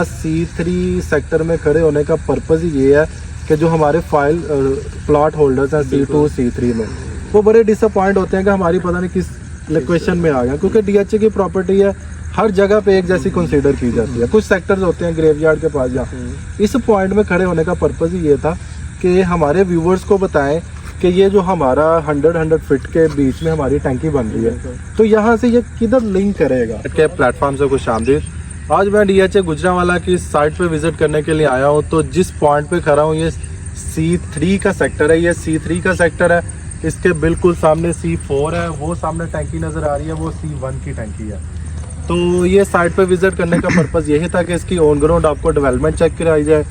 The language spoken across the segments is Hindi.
C3 सेक्टर में खड़े होने का पर्पज़ ही ये है कि जो हमारे फाइल प्लॉट होल्डर्स हैं C2 C3 में, वो बड़े डिसअपॉइंट होते हैं कि हमारी पता नहीं किस लोकेशन में आ गया, क्योंकि DHA की प्रॉपर्टी है हर जगह पे एक जैसी कंसीडर की जाती है। कुछ सेक्टर्स होते हैं ग्रेवयार्ड के पास जहाँ, इस पॉइंट में खड़े होने का पर्पज़ ही ये था कि हमारे व्यूवर्स को बताएं कि ये जो हमारा 100 फीट के बीच में हमारी टैंकी बन रही है, तो यहाँ से ये किधर लिंक करेगा। के प्लेटफॉर्म से खुश आमदीद। आज मैं DHA गुजरांवाला की साइट पे विज़िट करने के लिए आया हूँ। तो जिस पॉइंट पे खड़ा हूँ ये C3 का सेक्टर है, ये C3 का सेक्टर है। इसके बिल्कुल सामने C4 है, वो सामने टैंकी नज़र आ रही है, वो C1 की टैंकी है। तो ये साइट पे विज़िट करने का पर्पज़ यही था कि इसकी ऑन ग्राउंड आपको डेवलपमेंट चेक कराई जाए।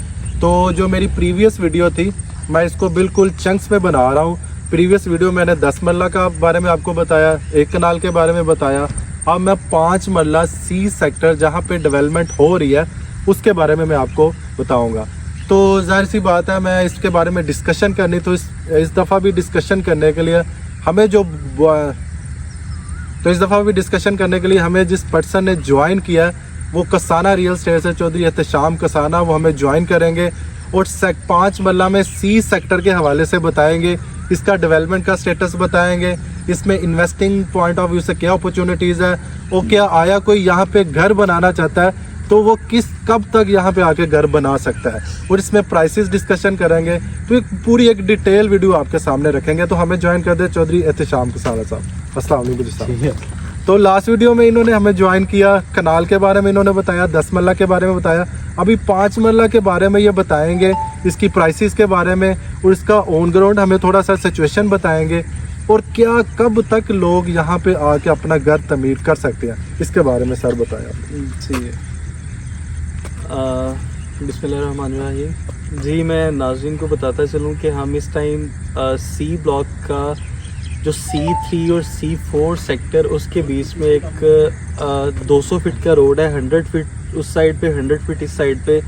तो जो मेरी प्रीवियस वीडियो थी, मैं इसको बिल्कुल चंक्स में बना रहा हूँ। प्रीवियस वीडियो मैंने 10 मरला का बारे में आपको बताया, 1 कनाल के बारे में बताया। अब मैं 5 मरला C सेक्टर जहाँ पे डेवलपमेंट हो रही है उसके बारे में मैं आपको बताऊँगा। तो जाहिर सी बात है मैं इसके बारे में डिस्कशन करनी, तो इस दफ़ा भी डिस्कशन करने के लिए हमें जिस पर्सन ने ज्वाइन किया वो कसाना रियल एस्टेट से चौधरी एहतशाम कसाना, वो हमें ज्वाइन करेंगे और 5 मरला में C सेक्टर के हवाले से बताएंगे, इसका डेवलपमेंट का स्टेटस बताएंगे, इसमें इन्वेस्टिंग पॉइंट ऑफ व्यू से क्या अपॉर्चुनिटीज़ है, और क्या आया कोई यहाँ पे घर बनाना चाहता है तो वो कब तक यहाँ पे आके घर बना सकता है, और इसमें प्राइसेस डिस्कशन करेंगे। तो एक डिटेल वीडियो आपके सामने रखेंगे। तो हमें ज्वाइन कर दे चौधरी एहतशाम कसाना साहब। अस्सलाम वालेकुम साहब। तो लास्ट वीडियो में इन्होंने हमें ज्वाइन किया, कनाल के बारे में इन्होंने बताया, 10 मरला के बारे में बताया, अभी 5 मरला के बारे में ये बताएंगे, इसकी प्राइसेस के बारे में, और इसका ऑन ग्राउंड हमें थोड़ा सा सिचुएशन बताएंगे, और क्या कब तक लोग यहाँ पे आके अपना घर तमीर कर सकते हैं, इसके बारे में सर बताया। बिस्मिल्लाहिर्रहमानिर्रहीम। जी मैं नाज़रीन को बताता चलूँ कि हम इस टाइम C ब्लॉक का जो C3 और C4 सेक्टर उसके बीच में एक 200 फीट का रोड है, 100 फीट उस साइड पे, 100 फीट इस साइड पे।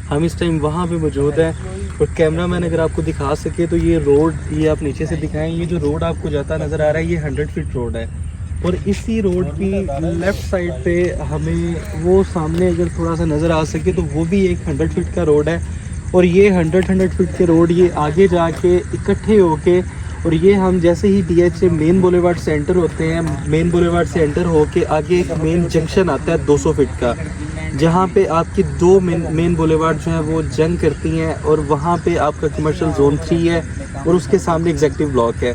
हम इस टाइम वहाँ पे मौजूद हैं, और कैमरा मैन अगर आपको दिखा सके तो ये रोड, ये आप नीचे से दिखाएं, ये जो रोड आपको जाता नज़र आ रहा है ये 100 फीट रोड है, और इसी रोड की लेफ़्ट साइड पे हमें वो सामने अगर थोड़ा सा नज़र आ सके तो वो भी एक 100 फीट का रोड है। और ये 100 फीट के रोड ये आगे जाके इकट्ठे होके, और ये हम जैसे ही DHA मेन बुलेवार्ड से एंटर होते हैं, मेन बुलेवार्ड से एंटर होके आगे एक मेन जंक्शन आता है 200 फीट का, जहाँ पे आपकी 2 मेन बुलेवार्ड जो है वो जंग करती हैं, और वहाँ पे आपका कमर्शियल जोन 3 है और उसके सामने एग्जेक्टिव ब्लॉक है।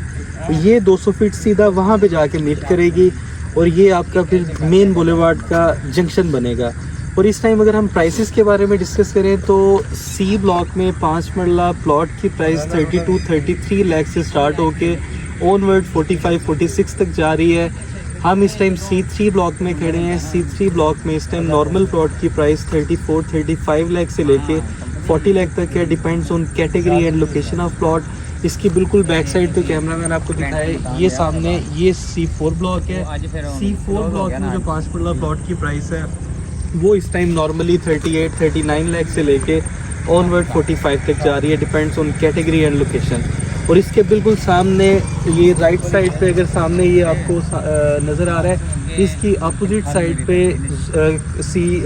ये 200 फीट सीधा वहाँ पे जाके मीट करेगी, और ये आपका फिर मेन बुलेवार्ड का जंक्शन बनेगा। और इस टाइम अगर हम प्राइसेस के बारे में डिस्कस करें तो C ब्लॉक में 5 मरला प्लॉट की प्राइस 32-33 लाख से स्टार्ट होके ऑनवर्ड 45-46 तक जा रही है। हम इस टाइम C3 ब्लॉक में खड़े हैं। C3 ब्लॉक में इस टाइम नॉर्मल प्लॉट की प्राइस 34-35 लाख से लेके 40 लाख तक है, depends on category and location of plot. इसकी बिल्कुल बैक साइड पे कैमरा मैन आपको दिखाए, ये सामने ये C4 ब्लॉक है। C4 ब्लॉक में जो 5 मरला प्लॉट की प्राइस है वो इस टाइम नॉर्मली 38-39 लाख से लेके ऑनवर्ड 45 तक जा रही है, depends on category and location. और इसके बिल्कुल सामने ये राइट साइड पे अगर सामने ये आपको नज़र आ रहा है, इसकी अपोजिट साइड पे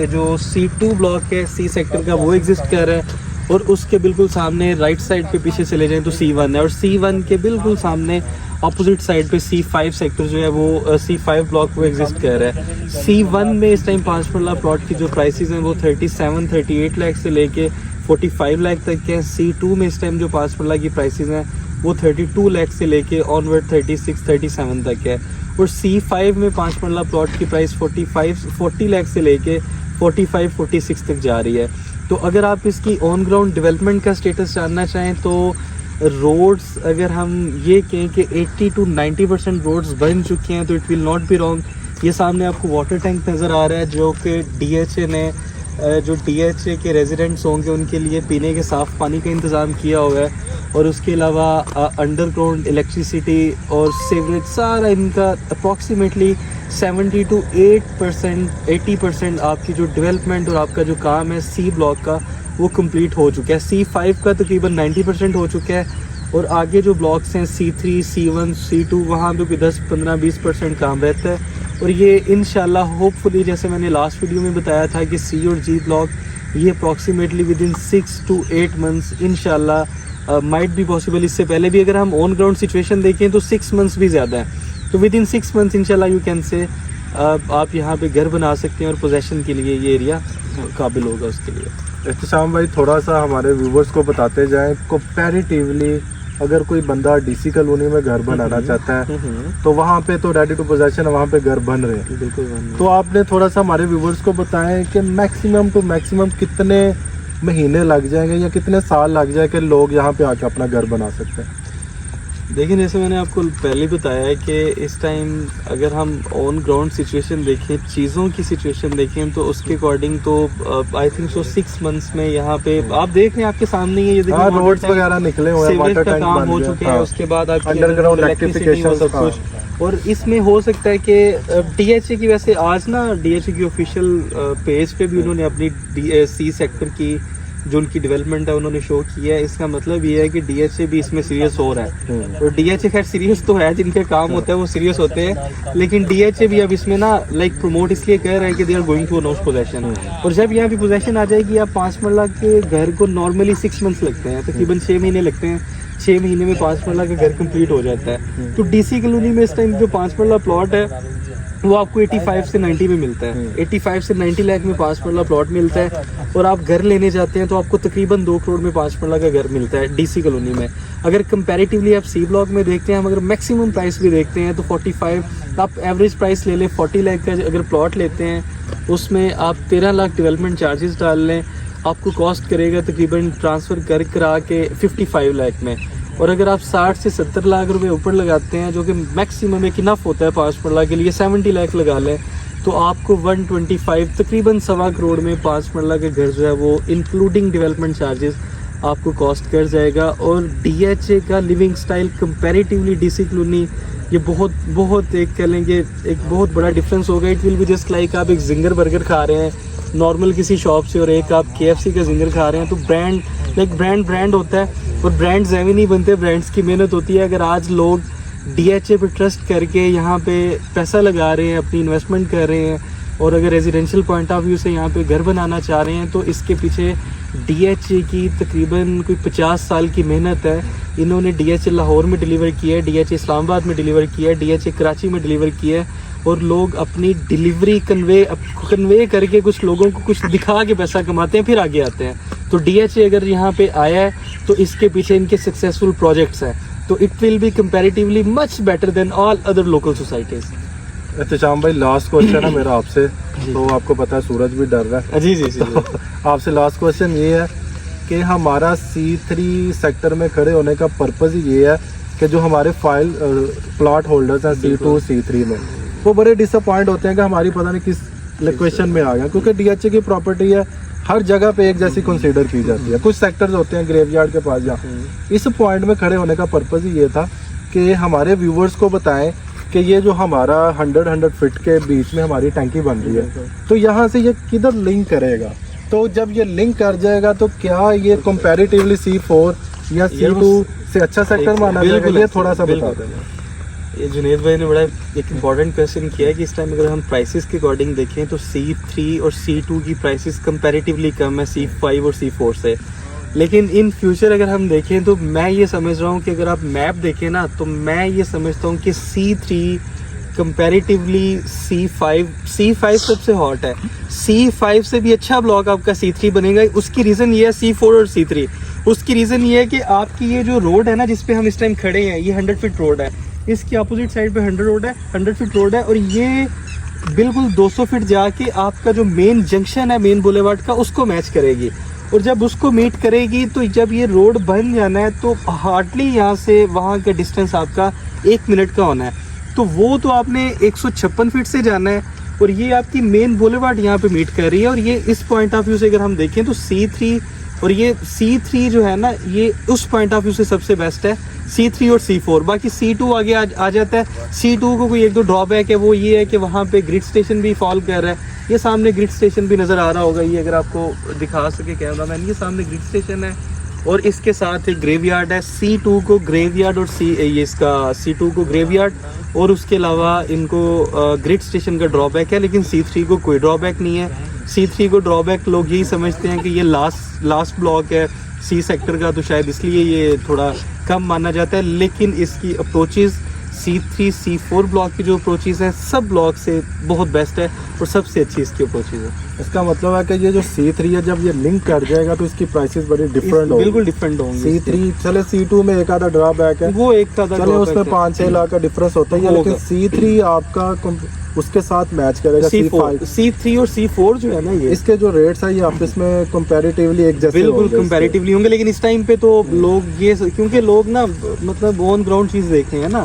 जो C2 ब्लॉक है C सेक्टर का वो एग्जिस्ट कर रहा है, और उसके बिल्कुल सामने राइट साइड पे पीछे चले जाएं तो C1 है, और C1 के बिल्कुल सामने अपोजिट साइड पे C5 सेक्टर जो है वो C5 ब्लॉक वो एग्जिस्ट कर रहा है। C1 में इस टाइम 5 मरला प्लॉट की जो प्राइसेस हैं वो 37-38 लाख से लेके 45 लाख तक के हैं। C2 में इस टाइम जो 5 मरला की प्राइसेस हैं वो 32 लाख से लेके ऑनवर्ड 36-37 तक है, और C5 में 5 मरला प्लॉट की प्राइस 40 लाख से लेके 45-46 तक जा रही है। तो अगर आप इसकी ऑन ग्राउंड डेवलपमेंट का स्टेटस जानना चाहें तो रोड्स अगर हम ये कहें कि 80-90% रोड्स बन चुके हैं तो it will not be wrong. ये सामने आपको वाटर टैंक नज़र आ रहा है जो कि DHA ने जो DHA के रेजिडेंट्स होंगे उनके लिए पीने के साफ़ पानी का इंतज़ाम किया हुआ है, और उसके अलावा अंडरग्राउंड इलेक्ट्रिसिटी और सीवरेज सारा इनका अप्रॉक्सीमेटली 70-80% आपकी जो डेवलपमेंट और आपका जो काम है C ब्लॉक का वो कंप्लीट हो चुका है। C5 का तकरीबन 90% हो चुका है, और आगे जो ब्लॉक्स हैं C3, C1, C2 वहाँ पे भी 10-15-20% काम रहता है। और ये इंशाल्लाह होपफुली जैसे मैंने लास्ट वीडियो में बताया था कि C और G ब्लॉक ये approximately with in 6 to 8 months इंशाल्लाह माइट बी पॉसिबल। इससे पहले भी अगर हम ऑन ग्राउंड सिचुएशन देखें तो 6 मंथ्स भी ज़्यादा है। तो विद इन 6 मंथ्स इंशाल्लाह यू कैन से आप यहाँ पे घर बना सकते हैं और पोजेशन के लिए ये एरिया काबिल होगा उसके लिए। एहतशाम भाई थोड़ा सा हमारे व्यूवर्स को बताते जाएं, कंपैरेटिवली अगर कोई बंदा डीसी कॉलोनी में घर बनाना चाहता है तो वहाँ पे तो रेडी टू पोजेशन वहाँ पे घर बन रहे हैं। बिल्कुल तो आपने थोड़ा सा हमारे व्यूवर्स को बताएं कि मैक्सिमम टू मैक्सिमम कितने महीने लग जाएंगे या कितने साल लग जाए कि लोग यहाँ पे आके अपना घर बना सकते हैं। देखिए, जैसे मैंने आपको पहले बताया है कि इस टाइम अगर हम ऑन ग्राउंड सिचुएशन देखें, चीज़ों की सिचुएशन देखें, तो उसके अकॉर्डिंग तो आई थिंक सो 6 मंथ्स में यहाँ पे आप देख रहे हैं, आपके सामने ही ये देखिए रोड्स वगैरह निकले हुए हैं, वाटर टैंक काम हो चुके हैं, उसके बाद आपकी अंडरग्राउंड इलेक्ट्रिसिटी सब कुछ। और इसमें हो सकता है कि डीएचए की, वैसे आज ना डीएचए की ऑफिशियल पेज पे भी उन्होंने अपनी सी सेक्टर की जो उनकी डेवलपमेंट है उन्होंने शो किया है। इसका मतलब ये है कि डीएचए भी इसमें सीरियस हो रहा है। और डीएचए खैर सीरियस तो है, जिनके काम होता है वो सीरियस होते हैं, लेकिन डीएचए भी अब इसमें ना लाइक प्रमोट इसलिए कर रहे हैं कि they are going to announce possession. और जब यहाँ पे पोजेशन आ जाएगी, आप 5 मरला के घर को नॉर्मली 6 मंथ्स लगते हैं, तकरीबन 6 महीने लगते हैं। 6 महीने में 5 मरला का घर कंप्लीट हो जाता है। तो डीसी कॉलोनी में इस टाइम जो 5 मरला प्लॉट है वो आपको 85 से 90 में मिलता है। 85 से 90 लाख में 5 मरला प्लॉट मिलता है। और आप घर लेने जाते हैं तो आपको तकरीबन 2 करोड़ में 5 मरला का घर मिलता है डीसी कॉलोनी में। अगर कंपैरेटिवली आप सी ब्लॉक में देखते हैं, हम अगर मैक्सिमम प्राइस भी देखते हैं तो 45, आप एवरेज प्राइस ले लें 40 लाख का अगर प्लॉट लेते हैं, उसमें आप 13 लाख डेवलपमेंट चार्जेस डाल लें, आपको कॉस्ट करेगा तकरीबन ट्रांसफ़र करा के 55 लाख में। और अगर आप 60 से 70 लाख रुपए ऊपर लगाते हैं, जो कि मैक्सिमम एक इनफ होता है 5 मरला के लिए, 70 लाख लगा लें, तो आपको 125 तकरीबन 1.25 करोड़ में 5 मरला का घर जो है वो इंक्लूडिंग डेवलपमेंट चार्जेस आपको कॉस्ट कर जाएगा। और डीएचए का living style comparatively DC colony, ये बहुत एक कह लेंगे एक बहुत बड़ा डिफरेंस होगा। It will be just like आप एक जिंगर बर्गर खा रहे हैं नॉर्मल किसी शॉप से, और एक आप KFC का जिंगर खा रहे हैं। तो ब्रांड होता है, और ब्रांड्स ऐसे नहीं बनते, ब्रांड्स की मेहनत होती है। अगर आज लोग डीएचए पे ट्रस्ट करके यहाँ पे पैसा लगा रहे हैं, अपनी इन्वेस्टमेंट कर रहे हैं, और अगर रेजिडेंशियल पॉइंट ऑफ व्यू से यहाँ पे घर बनाना चाह रहे हैं, तो इसके पीछे डीएचए की तकरीबन कोई 50 साल की मेहनत है। इन्होंने डीएचए लाहौर में डिलीवर किया है, डीएचए इस्लामाबाद में डिलीवर किया है, डीएचए कराची में डिलीवर किया है, और लोग अपनी डिलीवरी कन्वे करके कुछ लोगों को कुछ दिखा के पैसा कमाते हैं, फिर आगे आते हैं। तो डीएचए अगर यहाँ पे आया है तो इसके पीछे इनके सक्सेसफुल प्रोजेक्ट्स हैं, तो it will be comparatively much better than all other local societies. Ehtesham भाई लास्ट क्वेश्चन है मेरा आपसे, तो आपको पता है सूरज भी डर रहा है। जी। आपसे लास्ट क्वेश्चन ये है कि हमारा C3 सेक्टर में खड़े होने का पर्पज़ ही ये है कि जो हमारे फाइल प्लॉट होल्डर्स हैं C2 C3 में, वो बड़े डिसअपॉइंट होते हैं कि हमारी पता नहीं किस लोकेशन में आ गया, क्योंकि डीएचए की प्रॉपर्टी है, हर जगह पे एक जैसी कंसीडर की जाती है। कुछ सेक्टर्स होते हैं ग्रेवयार्ड के पास जहाँ, इस पॉइंट में खड़े होने का पर्पज़ ही ये था कि हमारे व्यूवर्स को बताएं कि ये जो हमारा 100 फीट के बीच में हमारी टंकी बन रही है, तो यहाँ से ये किधर लिंक करेगा। तो जब ये लिंक कर जाएगा तो क्या ये कंपैरेटिवली C4 या C2 से अच्छा सेक्टर माना जाएगा, ये थोड़ा सा बता दें। ये जुनेद भाई ने बड़ा एक इम्पॉर्टेंट क्वेश्चन किया है कि इस टाइम अगर हम प्राइसेस के अकॉर्डिंग देखें तो C3 और C2 की प्राइसेस कंपैरेटिवली कम है C5 और C4 से। लेकिन इन फ्यूचर अगर हम देखें तो मैं ये समझ रहा हूँ कि अगर आप मैप देखें ना, तो मैं ये समझता हूँ कि C3 कंपैरेटिवली C5 सबसे हॉट है। C5 से भी अच्छा ब्लॉक आपका C3 बनेगा। उसकी रीज़न ये है C4 और C3, उसकी रीज़न ये है कि आपकी ये जो रोड है ना जिस पे हम इस टाइम खड़े हैं, ये 100 फीट रोड है, इसकी अपोजिट साइड पे 100 फीट रोड है, और ये बिल्कुल 200 फीट जाके आपका जो मेन जंक्शन है मेन बुलेवार्ड का उसको मैच करेगी। और जब उसको मीट करेगी तो जब ये रोड बन जाना है तो हार्डली यहाँ से वहाँ का डिस्टेंस आपका 1 मिनट का होना है। तो वो तो आपने 156 फीट से जाना है, और ये आपकी मेन बुलेवार्ड यहाँ पे मीट कर रही है। और ये इस पॉइंट ऑफ व्यू से अगर हम देखें तो C3 और ये C3 जो है ना, ये उस पॉइंट ऑफ व्यू से सबसे बेस्ट है, C3 और C4। बाकी C2 आगे आ जाता है। C2 को कोई 1-2 ड्रॉबैक है, वो ये है कि वहाँ पे ग्रिड स्टेशन भी फॉल कर रहा है। ये सामने ग्रिड स्टेशन भी नज़र आ रहा होगा, ये अगर आपको दिखा सके कैमरा मैन, ये सामने ग्रिड स्टेशन है, और इसके साथ एक ग्रेवयार्ड है। C2 को ग्रेवयार्ड और ये इसका C2 को ग्रेवयार्ड और उसके अलावा इनको ग्रिड स्टेशन का ड्रॉबैक है, लेकिन C3 को कोई ड्रॉबैक नहीं है। C3 को ड्रॉबैक लोग यही समझते हैं कि ये लास्ट ब्लॉक है C सेक्टर का, तो शायद इसलिए ये थोड़ा कम माना जाता है, लेकिन इसकी अप्रोचेज़ C3 C4 ब्लॉक की जो अप्रोचेज़ हैं सब ब्लॉक से बहुत बेस्ट है और सबसे अच्छी इसकी अप्रोचेज़ है। इसका मतलब है कि ये जो C3 है जब ये लिंक कर जाएगा तो इसकी प्राइसेस बड़ी डिफरेंट होंगी। बिल्कुल डिफरेंट होंगे। C3 चले C2 में एक आधा ड्रॉबैक है, वो एक आधा चले उसमें 5-6 लाख का डिफरेंस होता है, लेकिन C3 आपका उसके साथ मैच करेगा। C3 और C4 जो है ना, ये इसके जो रेट्स है ये आप इसमें कंपैरेटिवली एक जैसे बिल्कुल कंपैरेटिवली होंगे, लेकिन इस टाइम पे तो लोग ये क्योंकि लोग ना मतलब ऑन ग्राउंड चीज देख रहे हैं ना,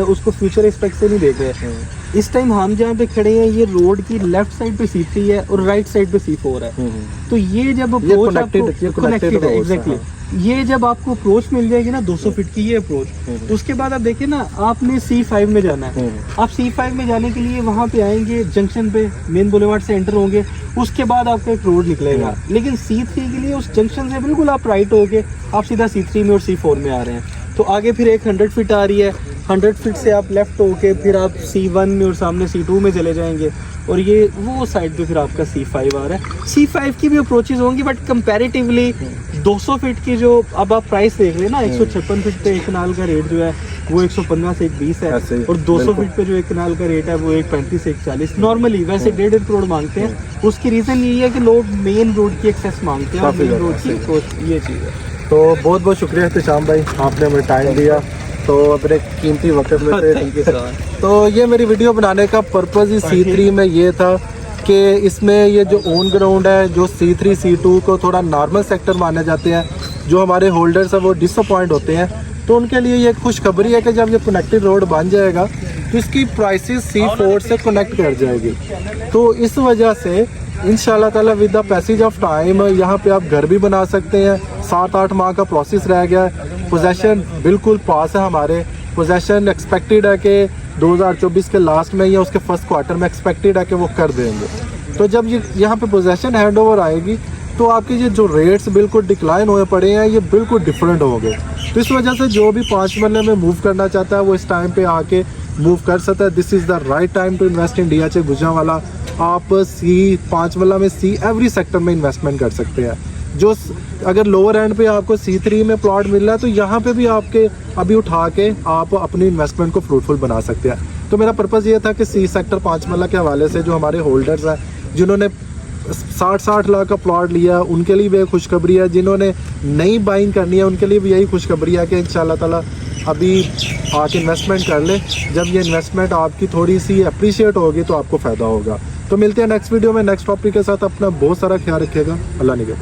उसको फ्यूचर एस्पेक्ट से नहीं देख रहे हैं। इस टाइम हम जहाँ पे खड़े हैं ये रोड की लेफ्ट साइड पे C3 है और राइट साइड पे C4 है, तो ये जब कनेक्टेड है एग्जैक्टली, ये जब आपको अप्रोच मिल जाएगी ना 200 फीट की ये अप्रोच, उसके बाद आप देखिए ना आपने C5 में जाना है, आप C5 में जाने के लिए वहाँ पे आएंगे जंक्शन पे, मेन बुलेवार्ड से एंटर होंगे, उसके बाद आपका एक रोड निकलेगा, लेकिन C3 के लिए उस जंक्शन से बिल्कुल आप राइट होके आप सीधा C3 में और C4 में आ रहे हैं। तो आगे फिर एक 100 फीट आ रही है, 100 फीट से आप लेफ्ट होके फिर आप C1 में और सामने C2 में चले जाएंगे, और ये वो साइड पे फिर आपका C5 आ रहा है। C5 की भी अप्रोचेज होंगी, बट कंपैरेटिवली 200 फीट की जो अब आप प्राइस देख रहे हैं ना, 156 फीट पे एक कनाल का रेट जो है वो 115 से 120 है, और 200 फीट पे जो एक कनाल का रेट है वो 135 से 140 नॉर्मली, वैसे 1.5 करोड़ मांगते हैं। उसकी रीज़न यही है कि लोग मेन रोड की एक्सेस मांगते हैं, मेन रोड की अप्रोच ये चीज़ है। तो बहुत बहुत शुक्रिया एहतेशाम भाई, आपने हमें टाइम दिया तो अपने कीमती वक्त में से। Thank you sir. तो ये मेरी वीडियो बनाने का पर्पज़ ही C3 में ये था कि इसमें ये जो ऑन ग्राउंड है, जो C3 C2 को थोड़ा नॉर्मल सेक्टर माने जाते हैं, जो हमारे होल्डर्स हैं वो डिसअपॉइंट होते हैं, तो उनके लिए ये खुशखबरी है कि जब ये कनेक्टेड रोड बन जाएगा तो इसकी प्राइसेस C4 से कनेक्ट कर जाएगी। तो इस वजह से इंशाल्लाह ताला with the passage of time यहाँ पे आप घर भी बना सकते हैं। 7-8 माह का प्रोसेस रह गया है, पोजेसन बिल्कुल पास है, हमारे पोजेसन एक्सपेक्टेड है कि 2024 के लास्ट में या उसके फर्स्ट क्वार्टर में एक्सपेक्टेड है कि वो कर देंगे। तो जब ये यहाँ पे पोजेसन हैंड ओवर आएगी तो आपके ये जो रेट्स बिल्कुल डिक्लाइन हुए पड़े हैं ये बिल्कुल डिफरेंट हो गए। तो इस वजह से जो भी 5 मरले में मूव करना चाहता है वो इस टाइम पे आके मूव कर सकता है। This is the right time to invest in DHA Gujranwala. आप C5 मरला में एवरी सेक्टर में इन्वेस्टमेंट कर सकते हैं। जो अगर लोअर एंड पे आपको C3 में प्लॉट मिल रहा है तो यहाँ पे भी आपके अभी उठा के आप अपनी इन्वेस्टमेंट को फ्रूटफुल बना सकते हैं। तो मेरा पर्पज़ ये था कि C सेक्टर 5 मरला के हवाले से जो हमारे होल्डर्स हैं जिन्होंने 60-60 लाख का प्लॉट लिया उनके लिए भी खुशखबरी है, जिन्होंने नई बाइंग करनी है उनके लिए भी यही खुशखबरी है कि इंशाल्लाह ताला अभी आके इन्वेस्टमेंट कर ले। जब ये इन्वेस्टमेंट आपकी थोड़ी सी अप्रिशिएट होगी तो आपको फ़ायदा होगा। तो मिलते हैं नेक्स्ट वीडियो में नेक्स्ट टॉपिक के साथ। अपना बहुत सारा ख्याल रखिएगा। अल्लाह निगहबान।